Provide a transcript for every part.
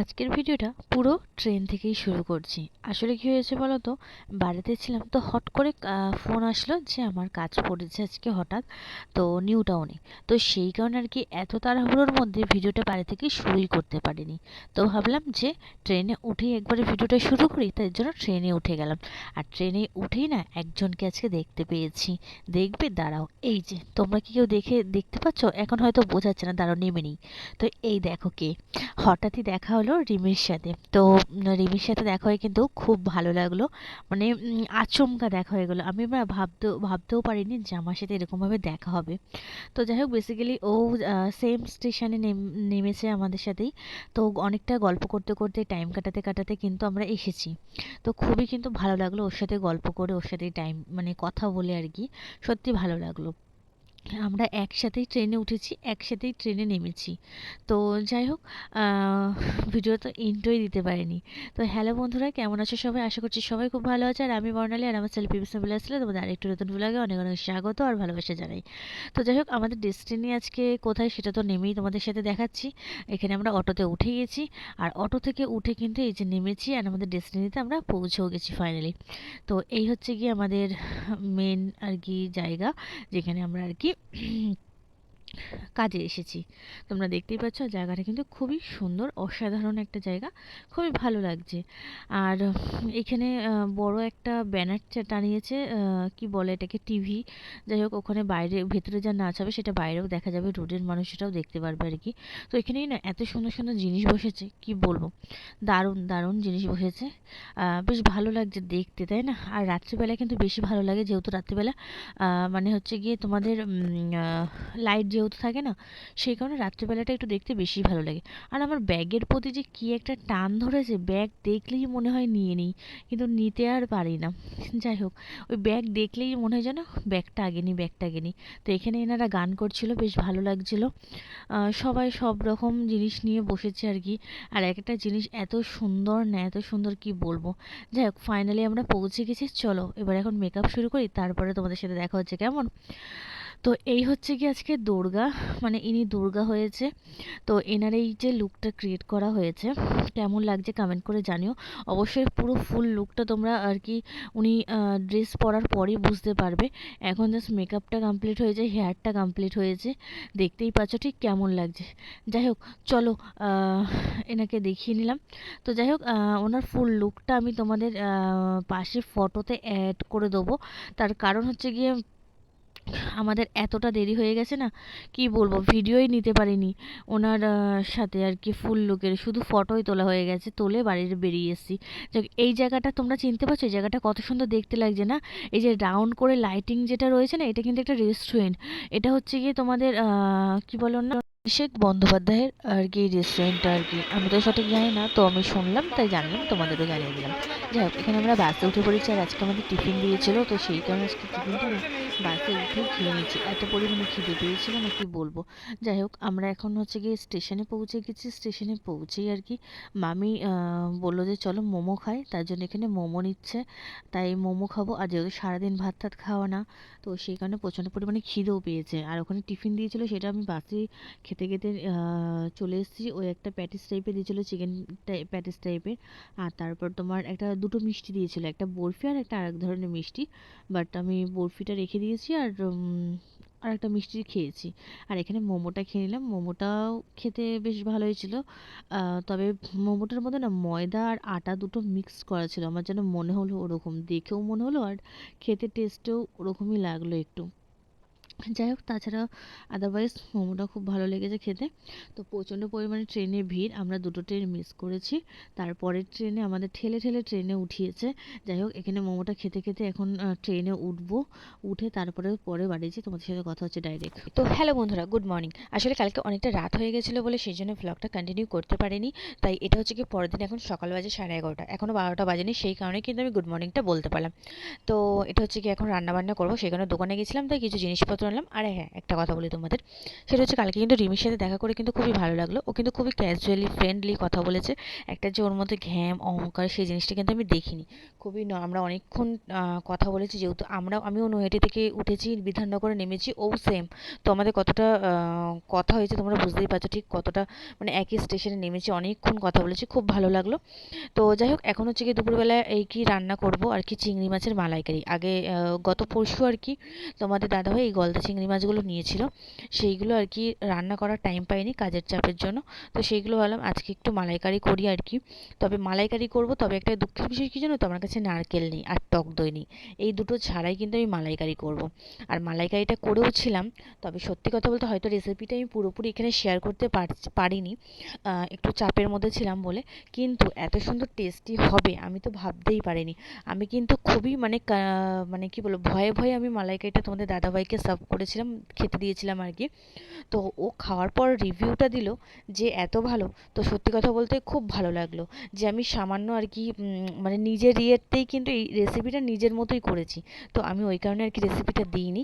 আজকের ভিডিওটা পুরো ট্রেন থেকেই শুরু করছি। আসলে কি হয়েছে বলো তো, বাড়িতে ছিলাম তো হট করে ফোন আসলো যে আমার কাজ পড়েছে আজকে হঠাৎ, তো নিউ টাউনে। তো সেই কারণে আর কি এত তাড়াহুড়োর মধ্যে ভিডিওটা বাড়ি থেকে শুরুই করতে পারিনি। তো ভাবলাম যে ট্রেনে উঠেই একবারে ভিডিওটা শুরু করি, তাই জন্য ট্রেনে উঠে গেলাম। আর ট্রেনে উঠেই না একজনকে আজকে দেখতে পেয়েছি। দেখবে, দাঁড়াও, এই যে তোমরা কি কেউ দেখতে পাচ্ছ? এখন হয়তো বোঝাচ্ছে না, দাঁড়াও নেমে নিই। তো এই দেখো কে। হঠাৎই দেখা হলো রিমির সাথে। তো রিমির সাথে দেখা হয়ে কিন্তু খুব ভালো লাগলো। মানে আচমকা দেখা হয়ে গেল। আমি না ভাবতেও পারিনি যে আমার সাথে এরকমভাবে দেখা হবে। তো যাই হোক, বেসিক্যালি ও সেম স্টেশনে নেমেছে আমাদের সাথেই। তো অনেকটা গল্প করতে করতে টাইম কাটাতে কাটাতে কিন্তু আমরা এসেছি। তো খুবই কিন্তু ভালো লাগলো ওর সাথে গল্প করে, ওর সাথে টাইম মানে কথা বলে আর কি। সত্যি ভালো লাগলো। আমরা একসাথেই ট্রেনে উঠেছি, একসাথেই ট্রেনে নেমেছি। তো যাই হোক, ভিডিও তো এন্ডই দিতে পারিনি। তো হ্যালো বন্ধুরা, কেমন আছো সবাই? আশা করছি সবাই খুব ভালো আছে। আর আমি বর্ণালী, আর আমার চ্যানেল পিবিসি বলে আসলে তোমাদের আরেকটু নতুন ব্লগে অনেক অনেক স্বাগত আর ভালোবাসা জানাই। তো যাই হোক, আমাদের ডেস্টিনি আজকে কোথায় সেটা তো নেমেই তোমাদের সাথে দেখাচ্ছি। এখানে আমরা অটোতে উঠে গেছি। আর অটো থেকে উঠে কিন্তু এই যে নেমেছি, আর আমাদের ডেস্টিনিতে আমরা পৌঁছেও গেছি ফাইনালি। তো এই হচ্ছে গিয়ে আমাদের মেন আর কি জায়গা, যেখানে আমরা আর কি কাজে এসেছি। তোমরা দেখতেই পাচ্ছ জায়গাটা কিন্তু খুবই সুন্দর, অসাধারণ একটা জায়গা, খুবই ভালো লাগছে। আর এখানে বড় একটা ব্যানার টানিয়েছে, কি বলে এটাকে, টিভি। যাই হোক, ওখানে বাইরে ভেতরে যা নাচ হবে সেটা বাইরেও দেখা যাবে, রোডের মানুষরাও দেখতে পারবে আর কি। তো এখানেই না এত সুন্দর সুন্দর জিনিস বসেছে, কি বলবো, দারুণ দারুণ জিনিস বসেছে। বেশ ভালো লাগছে দেখতে, তাই না? আর রাত্রিবেলা কিন্তু বেশি ভালো লাগে, যেহেতু রাত্রিবেলা মানে হচ্ছে গিয়ে তোমাদের লাইট যেহেতু থাকে না, সেই কারণে রাত্রিবেলাটা একটু দেখতে বেশি ভালো লাগে। আর আমার ব্যাগের প্রতি যে কী একটা টান ধরেছে, ব্যাগ দেখলেই মনে হয় নিয়ে নিই, কিন্তু নিতে আর পারি না। যাই হোক, ওই ব্যাগ দেখলেই মনে হয় যেন ব্যাগটা আগে নিই, ব্যাগটা আগে নিই। তো এখানে এনারা গান করছিল, বেশ ভালো লাগছিল। সবাই সব রকম জিনিস নিয়ে বসেছে আর কি। আর একটা জিনিস এত সুন্দর না, এত সুন্দর কি বলবো। যাই হোক, ফাইনালি আমরা পৌঁছে গেছি। চলো এবার এখন মেকআপ শুরু করি, তারপরে তোমাদের সাথে দেখা হচ্ছে, কেমন? তো এই হচ্ছে কি আজকে দুর্গা, মানে ইনি দুর্গা হয়েছে। তো এনার এই যে লুকটা ক্রিয়েট করা হয়েছে, কেমন লাগছে কমেন্ট করে জানিও। অবশ্যই পুরো ফুল লুকটা তোমরা আর কি উনি ড্রেস পরার পরই বুঝতে পারবে। এখন জাস্ট মেকআপটা কমপ্লিট হয়েছে, হেয়ারটা কমপ্লিট হয়েছে, দেখতেই পাচ্ছ ঠিক কেমন লাগছে। যাই হোক, চলো এনাকে দেখিয়ে নিলাম। তো যাই হোক, ওনার ফুল লুকটা আমি তোমাদের পাশে ফটোতে অ্যাড করে দেবো। তার কারণ হচ্ছে গিয়ে আমাদের এতটা দেরি হয়ে গেছে না, কি বলবো, ভিডিওই নিতে পারিনি ওনার সাথে আর কি। ফুল লুকের শুধু ফটোই তোলা হয়ে গেছে, তোলে বাড়ির বেরিয়ে এসেছি। এই জায়গাটা তোমরা চিনতে পারছো? এই জায়গাটা কত সুন্দর দেখতে লাগছে না? এই যে রাউন্ড করে লাইটিং যেটা রয়েছে না, এটা কিন্তু একটা রেস্টুরেন্ট। এটা হচ্ছে গিয়ে তোমাদের কি বলো না, অভিষেক বন্দ্যোপাধ্যায়ের আর কি রেস্টুরেন্টটা আর কি। আমি তো সঠিক জানি না, তো আমি শুনলাম তাই জানলাম, তোমাদেরও জানিয়ে দিলাম। যাই হোক, এখানে আমরা বাসে উঠে পড়েছি। আর আজকে আমাদের টিফিন দিয়েছিল, তো সেই কারণে আজকে টিফিনটা বাসে উঠেই খেয়ে নিয়েছি, এত পরিমাণে খিদে পেয়েছিল না, কি বলবো। যাই হোক, আমরা এখন হচ্ছে গিয়ে স্টেশনে পৌঁছে গেছি। স্টেশনে পৌঁছেই আর কি মামি বললো যে চলো মোমো খাই, তার জন্য এখানে মোমো নিচ্ছে। তাই মোমো খাবো। আর যেহেতু সারাদিন ভাত টাত খাওয়া না, তো সেই কারণে প্রচণ্ড পরিমাণে খিদেও পেয়েছে। আর ওখানে টিফিন দিয়েছিল, সেটা আমি বাসেই খেতে খেতে চলে এসেছি। ওই একটা প্যাটিস টাইপের দিয়েছিল, চিকেন প্যাটিস টাইপের। আর তারপর তোমার একটা দুটো মিষ্টি দিয়েছিল, একটা বরফি আর একটা আরেক ধরনের মিষ্টি। বাট আমি বরফিটা রেখে দিয়েছি, আর একটা মিষ্টি খেয়েছি। আর এখানে মোমোটা খেয়ে নিলাম। মোমোটাও খেতে বেশ ভালোই ছিল। তবে মোমোটার মধ্যে না ময়দা আর আটা দুটো মিক্স করা ছিল, আমার যেন মনে হলো ওরকম, দেখেও মনে হলো, আর খেতে টেস্টেও ওরকমই লাগলো একটু। যাই হোক, তাছাড়া আদারওয়াইজ মোমোটা খুব ভালো লেগেছে খেতে। তো প্রচণ্ড পরিমাণে ট্রেনে ভিড়, আমরা দুটো ট্রেন মিস করেছি। তারপরের ট্রেনে আমাদের ঠেলে ঠেলে ট্রেনে উঠিয়েছে। যাই হোক, এখানে মোমোটা খেতে খেতে এখন ট্রেনে উঠবো। উঠে তারপরে পরে বাড়িতে তোমাদের সাথে কথা হচ্ছে ডাইরেক্ট। তো হ্যালো বন্ধুরা, গুড মর্নিং। আসলে কালকে অনেকটা রাত হয়ে গেছিলো বলে সেই জন্য ব্লগটা কন্টিনিউ করতে পারিনি। তাই এটা হচ্ছে কি পরের দিন, এখন সকাল বাজে 11:30, এখনও 12টা বাজেনি, সেই কারণে কিন্তু আমি গুড মর্নিংটা বলতে পারলাম। তো এটা হচ্ছে কি এখন রান্না বান্না করবো, সেই কারণে দোকানে গেছিলাম, তাই কিছু জিনিসপত্র জানালাম। আর হ্যাঁ, একটা কথা বলি তোমাদের, সেটা হচ্ছে কালকে কিন্তু রিমির সাথে দেখা করে কিন্তু খুবই ভালো লাগলো। ও কিন্তু খুবই ক্যাজুয়ালি ফ্রেন্ডলি কথা বলেছে। একটা যে ওর মধ্যে ঘ্যাম অহংকার সেই জিনিসটা কিন্তু আমি দেখিনি। খুবই আমরা অনেকক্ষণ কথা বলেছি, যেহেতু আমিও নৈহাটি থেকে উঠেছি, বিধাননগরে নেমেছি, ও সেম। তো আমাদের কতটা কথা হয়েছে তোমরা বুঝতেই পারছো ঠিক কতটা, মানে একই স্টেশনে নেমেছি, অনেকক্ষণ কথা বলেছি, খুব ভালো লাগলো। তো যাই হোক, এখন হচ্ছে কি দুপুরবেলায় এই কি রান্না করব আর কি, চিংড়ি মাছের মালাইকারি। আগে গত পরশু আর কি তোমাদের দাদাভাই এই গলদা চিংড়ি মাছগুলো নিয়েছিল, সেইগুলো আর কি রান্না করার টাইম পাইনি কাজের চাপের জন্য। তো সেইগুলো ভাবলাম আজকে একটু মালাইকারি করি আর কি। তবে মালাইকারি করব, তবে একটা দুঃখের বিষয় কি জানো তো, আমার কাছে নারকেল নেই আর টক দই নেই। এই দুটো ছাড়াই কিন্তু আমি মালাইকারি করব। আর মালাইকারিটা করেও ছিলাম, তবে সত্যি কথা বলতে হয়তো রেসিপিটা আমি পুরোপুরি এখানে শেয়ার করতে পারিনি, একটু চাপের মধ্যে ছিলাম বলে। কিন্তু এত সুন্দর টেস্টি হবে আমি তো ভাবতেই পারিনি। আমি কিন্তু খুবই মানে মানে কি বলবো, ভয়ে ভয়ে আমি মালাইকারিটা তোমাদের দাদাভাইকে সার্ভ করেছিলাম, খেতে দিয়েছিলাম আর কি। তো ও খাওয়ার পর রিভিউটা দিল যে এত ভালো। তো সত্যি কথা বলতে খুব ভালো লাগলো যে আমি সামান্য আর কি মানে নিজের ইয়েতেই কিন্তু এই রেসিপিটা নিজের মতোই করেছি। তো আমি ওই কারণে আর কি রেসিপিটা দিইনি।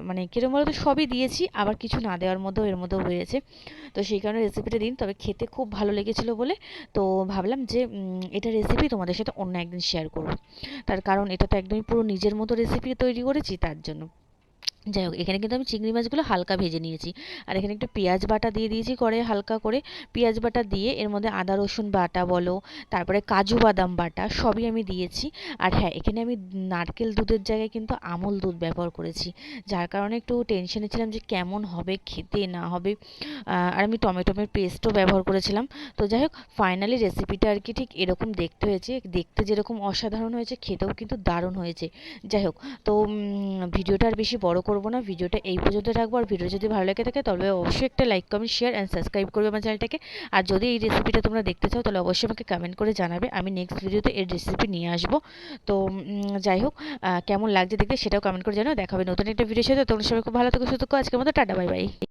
মানে কিরকম বলতো, সবই দিয়েছি, আবার কিছু না দেওয়ার মধ্যেও এর মধ্যেও হয়েছে। তো সেই কারণে রেসিপিটা দিন, তবে খেতে খুব ভালো লেগেছিলো বলে তো ভাবলাম যে এটা রেসিপি তোমাদের সাথে অন্য একদিন শেয়ার করব। তার কারণ এটা তো একদমই পুরো নিজের মতো রেসিপি তৈরি করেছি, তার জন্য। যাই হোক, এখানে কিন্তু আমি চিংড়ি মাছগুলো হালকা ভেজে নিয়েছি। আর এখানে একটু পেঁয়াজ বাটা দিয়ে দিয়েছি কড়াইয়ে, হালকা করে পেঁয়াজ বাটা দিয়ে এর মধ্যে আদা রসুন বাটা বলো, তারপরে কাজু বাদাম বাটা সবই আমি দিয়েছি। আর হ্যাঁ, এখানে আমি নারকেল দুধের জায়গায় কিন্তু আমুল দুধ ব্যবহার করেছি, যার কারণে একটু টেনশনে ছিলাম যে কেমন হবে খেতে না হবে। আর আমি টমেটোমের পেস্টও ব্যবহার করেছিলাম। তো যাই হোক, ফাইনালি রেসিপিটা আর কি ঠিক এরকম দেখতে হয়েছে, দেখতে যেরকম অসাধারণ হয়েছে খেতেও কিন্তু দারুণ হয়েছে। যাই হোক, তো ভিডিওটা আর বেশি বড় করব না, ভিডিওটা এই পর্যন্ত রাখবো। আর ভিডিও যদি ভালো লেগে থাকে তবে অবশ্যই একটা like comment share and subscribe করবে আমার চ্যানেলটাকে। আর যদি এই রেসিপিটা তোমরা দেখতে চাও তাহলে অবশ্যই আমাকে কমেন্ট করে জানাবে, আমি নেক্সট ভিডিওতে এর রেসিপি নিয়ে আসবো। তো যাই হোক, কেমন লাগছে দেখতে সেটাও কমেন্ট করে জানাও। দেখা হবে নতুন একটা ভিডিওর সাথে, তোমরা সবাই খুব ভালো থেকো, সুস্থ থেকো। আজকের মতো টাটা, বাই বাই।